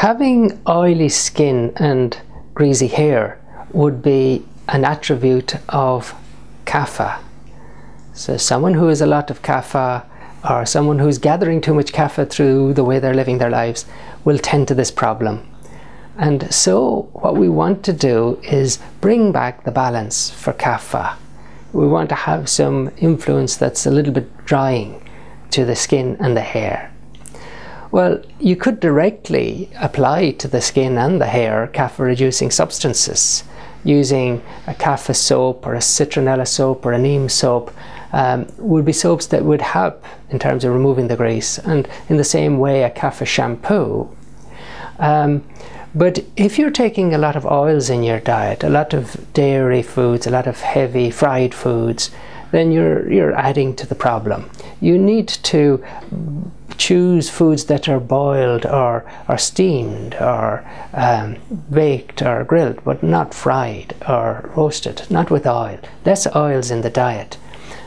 Having oily skin and greasy hair would be an attribute of kapha. So someone who has a lot of kapha, or someone who's gathering too much kapha through the way they're living their lives, will tend to this problem. And so what we want to do is bring back the balance for kapha. We want to have some influence that's a little bit drying to the skin and the hair. Well, you could directly apply to the skin and the hair kapha reducing substances using a kapha soap or a citronella soap or a neem soap. Would be soaps that would help in terms of removing the grease, and in the same way a kapha shampoo. But if you're taking a lot of oils in your diet, a lot of dairy foods, a lot of heavy fried foods, then you're adding to the problem. You need to choose foods that are boiled or steamed or baked or grilled, but not fried or roasted, not with oil. Less oils in the diet.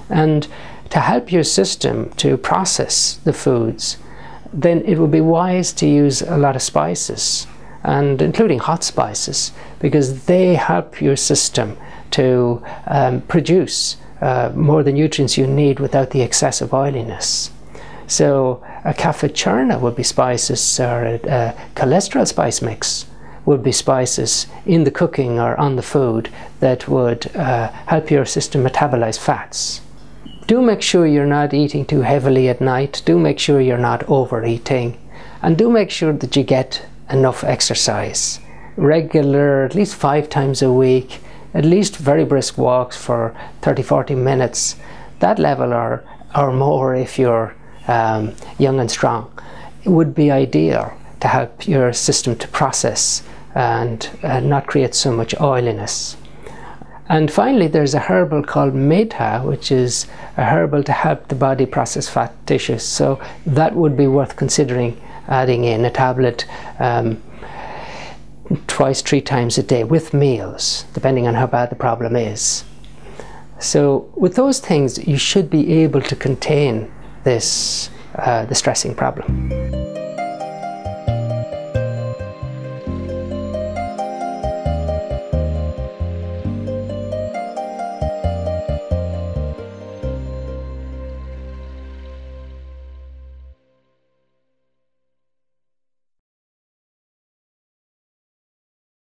And to help your system to process the foods, then it would be wise to use a lot of spices, and including hot spices, because they help your system to produce more of the nutrients you need without the excessive oiliness. So a kapha churna would be spices, or a cholesterol spice mix would be spices in the cooking or on the food that would help your system metabolize fats. Do make sure you're not eating too heavily at night. Do make sure you're not overeating. And do make sure that you get enough exercise. Regular, at least 5 times a week, at least very brisk walks for 30-40 minutes. That level or more, if you're young and strong, it would be ideal to help your system to process and not create so much oiliness. And finally, there's a herbal called metha, which is a herbal to help the body process fat tissues. So that would be worth considering adding in a tablet twice, 3 times a day with meals, depending on how bad the problem is. So with those things, you should be able to contain this distressing problem.